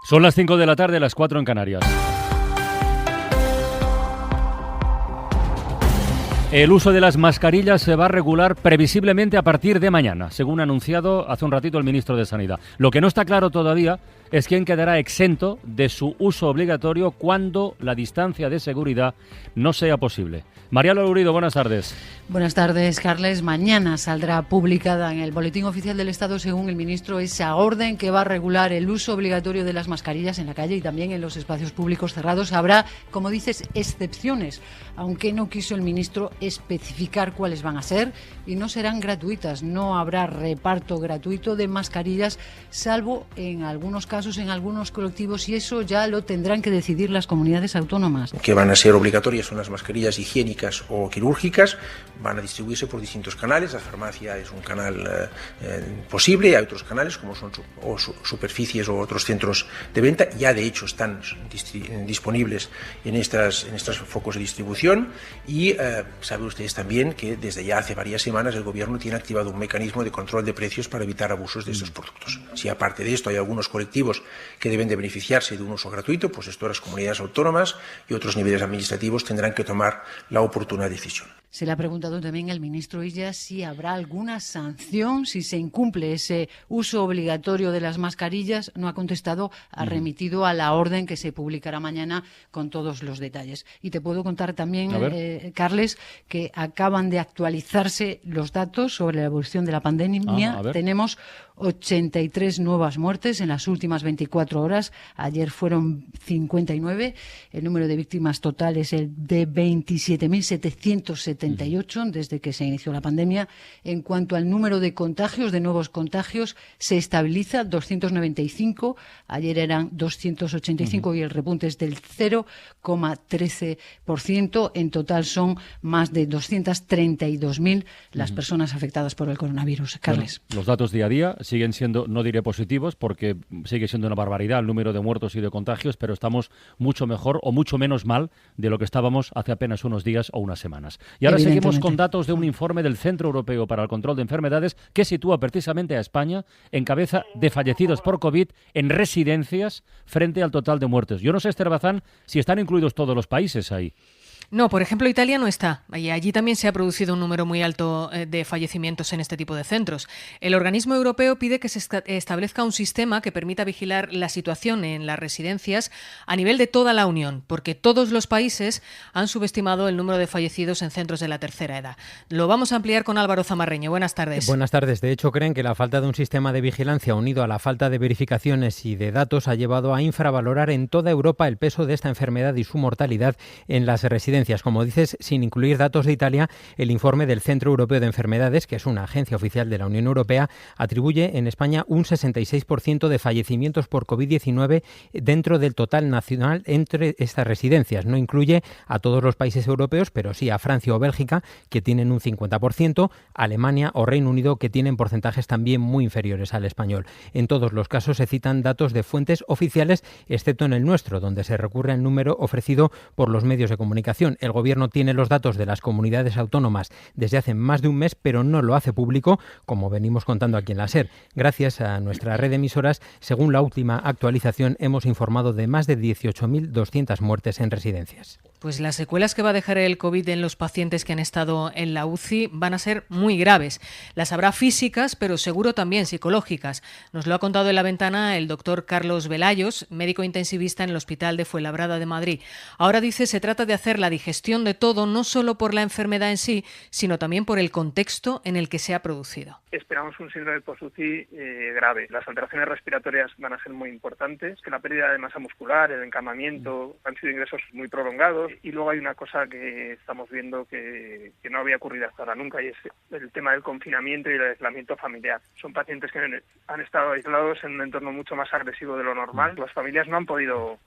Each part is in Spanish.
Son las 5 de la tarde, las 4 en Canarias. El uso de las mascarillas se va a regular previsiblemente a partir de mañana, según ha anunciado hace un ratito el ministro de Sanidad. Lo que no está claro todavía es quién quedará exento de su uso obligatorio cuando la distancia de seguridad no sea posible. María Lorido, buenas tardes. Buenas tardes, Carles. Mañana saldrá publicada en el Boletín Oficial del Estado, según el ministro, esa orden que va a regular el uso obligatorio de las mascarillas en la calle y también en los espacios públicos cerrados. Habrá, como dices, excepciones, aunque no quiso el ministro especificar cuáles van a ser y no serán gratuitas. No habrá reparto gratuito de mascarillas, salvo en algunos casos, en algunos colectivos, y eso ya lo tendrán que decidir las comunidades autónomas. Que van a ser obligatorias son las mascarillas higiénicas o quirúrgicas. Van a distribuirse por distintos canales. La farmacia es un canal posible. Hay otros canales como son superficies o otros centros de venta. Ya de hecho están disponibles en estos focos de distribución. Y saben ustedes también que desde ya hace varias semanas el Gobierno tiene activado un mecanismo de control de precios para evitar abusos de estos productos. Si aparte de esto hay algunos colectivos que deben de beneficiarse de un uso gratuito, pues esto las comunidades autónomas y otros niveles administrativos tendrán que tomar la oportuna decisión. Se le ha preguntado también al ministro Illa si habrá alguna sanción si se incumple ese uso obligatorio de las mascarillas. No ha contestado, ha remitido a la orden que se publicará mañana con todos los detalles. Y te puedo contar también, Carles, que acaban de actualizarse los datos sobre la evolución de la pandemia. Tenemos 83 nuevas muertes en las últimas 24 horas. Ayer fueron 59. El número de víctimas total es el de 27.778 desde que se inició la pandemia. En cuanto al número de contagios, de nuevos contagios, se estabiliza 295. Ayer eran 285 y el repunte es del 0,13%. En total son más de 232.000 las personas afectadas por el coronavirus. Carles. Bueno, los datos día a día siguen siendo, no diré positivos, porque sigue siendo una barbaridad el número de muertos y de contagios, pero estamos mucho mejor o mucho menos mal de lo que estábamos hace apenas unos días o unas semanas. Y ahora seguimos con datos de un informe del Centro Europeo para el Control de Enfermedades que sitúa precisamente a España en cabeza de fallecidos por COVID en residencias frente al total de muertes. Yo no sé, Esther Bazán, si están incluidos todos los países ahí. No, por ejemplo, Italia no está. Allí también se ha producido un número muy alto de fallecimientos en este tipo de centros. El organismo europeo pide que se establezca un sistema que permita vigilar la situación en las residencias a nivel de toda la Unión, porque todos los países han subestimado el número de fallecidos en centros de la tercera edad. Lo vamos a ampliar con Álvaro Zamarreño. Buenas tardes. Buenas tardes. De hecho, creen que la falta de un sistema de vigilancia unido a la falta de verificaciones y de datos ha llevado a infravalorar en toda Europa el peso de esta enfermedad y su mortalidad en las residencias. Como dices, sin incluir datos de Italia, el informe del Centro Europeo de Enfermedades, que es una agencia oficial de la Unión Europea, atribuye en España un 66% de fallecimientos por COVID-19 dentro del total nacional entre estas residencias. No incluye a todos los países europeos, pero sí a Francia o Bélgica, que tienen un 50%, Alemania o Reino Unido, que tienen porcentajes también muy inferiores al español. En todos los casos se citan datos de fuentes oficiales, excepto en el nuestro, donde se recurre al número ofrecido por los medios de comunicación. El Gobierno tiene los datos de las comunidades autónomas desde hace más de un mes, pero no lo hace público, como venimos contando aquí en la SER. Gracias a nuestra red de emisoras, según la última actualización, hemos informado de más de 18.200 muertes en residencias. Pues las secuelas que va a dejar el COVID en los pacientes que han estado en la UCI van a ser muy graves. Las habrá físicas, pero seguro también psicológicas. Nos lo ha contado en La Ventana el doctor Carlos Velayos, médico intensivista en el Hospital de Fuenlabrada de Madrid. Ahora dice, se trata de hacer la digestión de todo, no solo por la enfermedad en sí, sino también por el contexto en el que se ha producido. Esperamos un síndrome post-UCI grave. Las alteraciones respiratorias van a ser muy importantes, que la pérdida de masa muscular, el encamamiento, han sido ingresos muy prolongados. Y luego hay una cosa que estamos viendo que no había ocurrido hasta ahora nunca, y es el tema del confinamiento y el aislamiento familiar. Son pacientes que han estado aislados en un entorno mucho más agresivo de lo normal. Las familias no han podido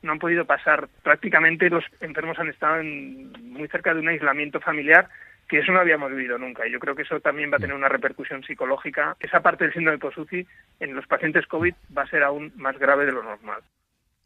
pasar. Prácticamente los enfermos han estado muy cerca de un aislamiento familiar, que eso no habíamos vivido nunca, y yo creo que eso también va a tener una repercusión psicológica. Esa parte del síndrome post-UCI en los pacientes COVID va a ser aún más grave de lo normal.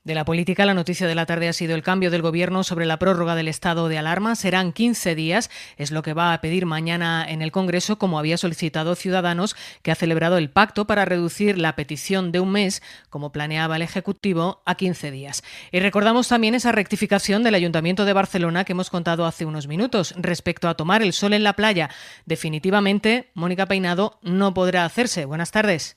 De la política, la noticia de la tarde ha sido el cambio del Gobierno sobre la prórroga del estado de alarma. Serán 15 días, es lo que va a pedir mañana en el Congreso, como había solicitado Ciudadanos, que ha celebrado el pacto para reducir la petición de un mes, como planeaba el Ejecutivo, a 15 días. Y recordamos también esa rectificación del Ayuntamiento de Barcelona que hemos contado hace unos minutos respecto a tomar el sol en la playa. Definitivamente, Mónica Peinado no podrá hacerse. Buenas tardes.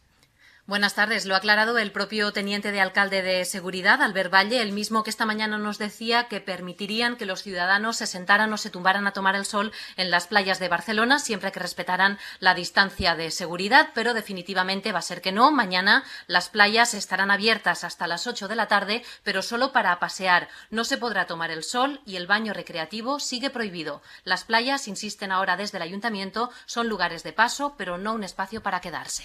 Buenas tardes. Lo ha aclarado el propio teniente de alcalde de Seguridad, Albert Valle, el mismo que esta mañana nos decía que permitirían que los ciudadanos se sentaran o se tumbaran a tomar el sol en las playas de Barcelona, siempre que respetaran la distancia de seguridad, pero definitivamente va a ser que no. Mañana las playas estarán abiertas hasta las 8 de la tarde, pero solo para pasear. No se podrá tomar el sol y el baño recreativo sigue prohibido. Las playas, insisten ahora desde el ayuntamiento, son lugares de paso, pero no un espacio para quedarse.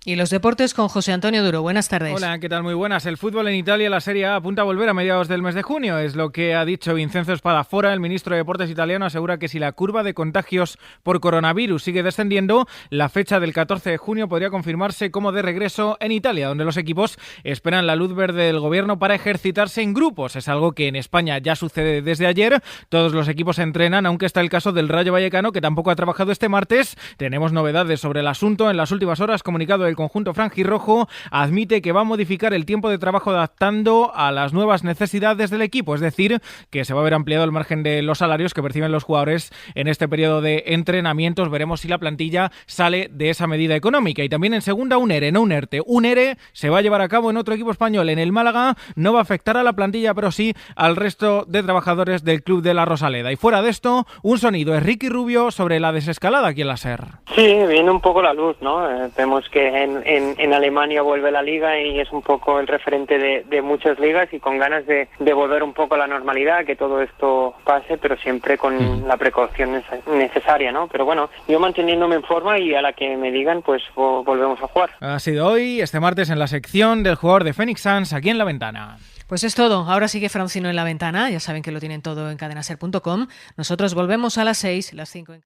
Y los deportes con José Antonio Duro. Buenas tardes. Hola, ¿qué tal? Muy buenas. El fútbol en Italia, la Serie A, apunta a volver a mediados del mes de junio. Es lo que ha dicho Vincenzo Spadafora, el ministro de Deportes italiano. Asegura que si la curva de contagios por coronavirus sigue descendiendo, la fecha del 14 de junio podría confirmarse como de regreso en Italia, donde los equipos esperan la luz verde del gobierno para ejercitarse en grupos. Es algo que en España ya sucede desde ayer. Todos los equipos entrenan, aunque está el caso del Rayo Vallecano, que tampoco ha trabajado este martes. Tenemos novedades sobre el asunto. En las últimas horas, comunicado del conjunto franjirrojo admite que va a modificar el tiempo de trabajo adaptando a las nuevas necesidades del equipo, es decir, que se va a ver ampliado el margen de los salarios que perciben los jugadores en este periodo de entrenamientos. Veremos si la plantilla sale de esa medida económica. Y también en segunda, un ERE, no un ERTE. Un ERE se va a llevar a cabo en otro equipo español, en el Málaga. No va a afectar a la plantilla, pero sí al resto de trabajadores del club de la Rosaleda. Y fuera de esto, un sonido es Ricky Rubio sobre la desescalada aquí en la SER. Sí, viene un poco la luz, ¿no? Vemos que en Alemania vuelve la liga y es un poco el referente de muchas ligas y con ganas de volver un poco a la normalidad, que todo esto pase, pero siempre con la precaución necesaria, ¿no? Pero bueno, yo manteniéndome en forma y a la que me digan, pues volvemos a jugar. Ha sido hoy, este martes, en la sección del jugador de Phoenix Suns, aquí en La Ventana. Pues es todo. Ahora sigue Francino en La Ventana. Ya saben que lo tienen todo en cadenaser.com. Nosotros volvemos a las 6, las 5 en...